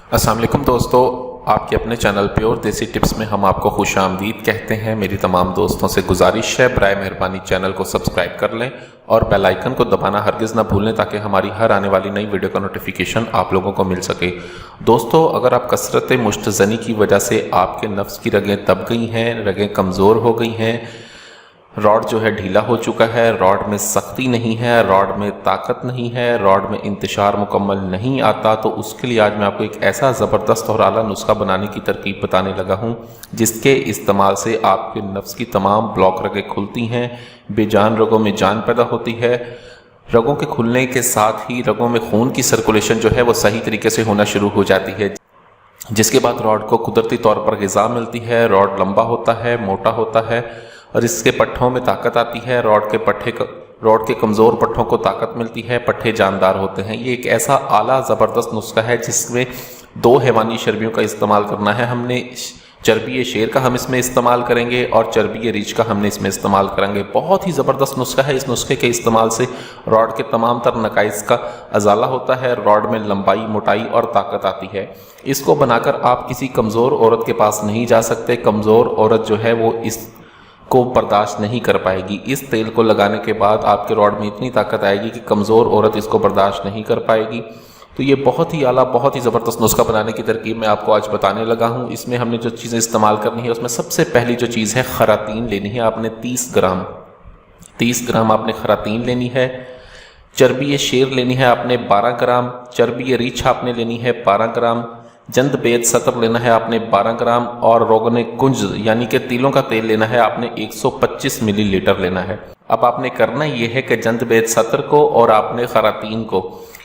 अस्सलाम वालेकुम दोस्तों, आपके अपने चैनल प्योर देसी टिप्स में हम आपको खुश आमदीद कहते हैं। मेरी तमाम दोस्तों से गुजारिश है, बराए मेहरबानी चैनल को सब्सक्राइब कर लें और बेल आइकन को दबाना हरगिज़ ना भूलें ताकि हमारी हर आने वाली नई वीडियो का नोटिफिकेशन आप लोगों को मिल सके। दोस्तों, अगर आप कसरत मुश्तज़नी की वजह से आपके नफ्स की रगें दब गई हैं, रगें कमज़ोर हो गई हैं, रॉड जो है ढीला हो चुका है, रॉड में सख्ती नहीं है, रॉड में ताकत नहीं है, रॉड में इंतशार मुकम्मल नहीं आता, तो उसके लिए आज मैं आपको एक ऐसा ज़बरदस्त और आला नुस्खा बनाने की तरकीब बताने लगा हूँ जिसके इस्तेमाल से आपके नफ्स की तमाम ब्लॉक रगें खुलती हैं, बेजान रगों में जान पैदा होती है। रगों के खुलने के साथ ही रगों में खून की सर्कुलेशन जो है वो सही तरीके से होना शुरू हो जाती है, जिसके बाद रॉड को कुदरती तौर पर ग़िज़ा मिलती है। रॉड लंबा होता है, मोटा होता है और इसके पट्ठों में ताकत आती है। रॉड के कमज़ोर पट्ठों को ताकत मिलती है, पट्ठे जानदार होते हैं। ये एक ऐसा आला ज़बरदस्त नुस्खा है जिसमें 2 हैवानी चर्बियों का इस्तेमाल करना है। हमने चर्बी शेर का हम इसमें इस्तेमाल करेंगे और चर्बी रीछ का हमने इसमें इस्तेमाल करेंगे। बहुत ही ज़बरदस्त नुस्खा है। इस नुस्खे के इस्तेमाल से रॉड के तमाम तर नकाइस का अजाला होता है, रॉड में लंबाई, मोटाई और ताकत आती है। इसको बनाकर आप किसी कमज़ोर औरत के पास नहीं जा सकते। कमज़ोर औरत जो है वो इस को बर्दाश्त नहीं कर पाएगी। इस तेल को लगाने के बाद आपके रॉड में इतनी ताकत आएगी कि कमज़ोर औरत इसको बर्दाश्त नहीं कर पाएगी। तो ये बहुत ही आला, बहुत ही ज़बरदस्त नुस्खा बनाने की तरकीब मैं आपको आज बताने लगा हूँ। इसमें हमने जो चीज़ें इस्तेमाल करनी है उसमें सबसे पहली जो चीज़ है, खरातीन लेनी है आपने 30 ग्राम आपने खरातीन लेनी है। चर्बी शेर लेनी है आपने 12 ग्राम। चर्बी रीछ आपने लेनी है 12 ग्राम। जंद बेद सतर लेना है आपने 12 ग्राम और रोगने कुंज यानी कि तिलों का तेल लेना है आपने 125 मिलीलीटर लेना है। अब आपने करना ये है कि जंद बेद सतर को और आपने खरातीन को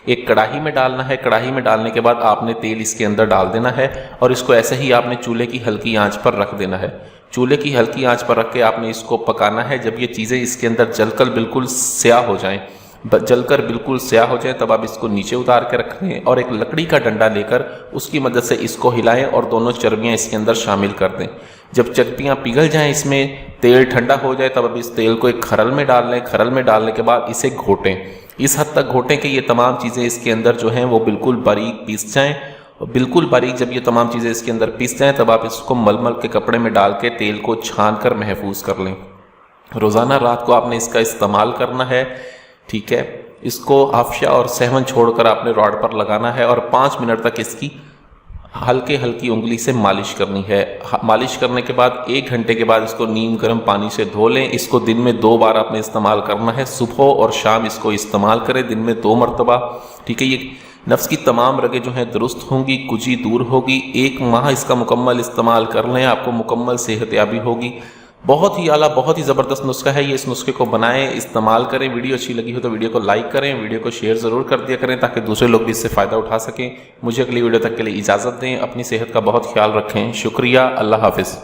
एक कढ़ाई में डालना है। कढ़ाई में डालने के बाद आपने तेल इसके अंदर डाल देना है और इसको ऐसे ही आपने चूल्हे की हल्की आंच पर रख देना है। चूल्हे की हल्की आंच पर रख के आपने इसको पकाना है। जब ये चीज़ें इसके अंदर जलकर बिल्कुल स्याह हो जाएं, तब आप इसको नीचे उतार के रखें और एक लकड़ी का डंडा लेकर उसकी मदद से इसको हिलाएं और दोनों चर्बियां इसके अंदर शामिल कर दें। जब चर्बियां पिघल जाएं, इसमें तेल ठंडा हो जाए, तब अब इस तेल को एक खरल में डाल लें। खरल में डालने के बाद इसे घोटें, इस हद तक घोटें कि ये तमाम चीज़ें इसके अंदर जो हैं वो बिल्कुल बारीक पीस जाएँ। और बिल्कुल बारीक जब ये तमाम चीज़ें इसके अंदर पीस जाएँ, तब आप इसको मलमल के कपड़े में डाल के तेल को छान कर महफूज कर लें। रोज़ाना रात को आपने इसका इस्तेमाल करना है, ठीक है। इसको हाफशा और सहवन छोड़कर आपने रॉड पर लगाना है और 5 मिनट तक इसकी हल्की उंगली से मालिश करनी है। मालिश करने के बाद 1 घंटे के बाद इसको नीम गर्म पानी से धो लें। इसको दिन में 2 बार आपने इस्तेमाल करना है, सुबह और शाम इसको इस्तेमाल करें, दिन में 2 मरतबा, ठीक है। ये नफ्स की तमाम रगें जो हैं दुरुस्त होंगी, कुजी दूर होगी। 1 माह इसका मुकम्मल इस्तेमाल कर लें, आपको मुकम्मल सेहतयाबी होगी। बहुत ही आला, बहुत ही ज़बरदस्त नुस्खा है ये। इस नुस्खे को बनाएं, इस्तेमाल करें। वीडियो अच्छी लगी हो तो वीडियो को लाइक करें, वीडियो को शेयर ज़रूर कर दिया करें ताकि दूसरे लोग भी इससे फ़ायदा उठा सकें। मुझे अगली वीडियो तक के लिए इजाज़त दें। अपनी सेहत का बहुत ख्याल रखें। शुक्रिया। अल्लाह हाफ़िज़।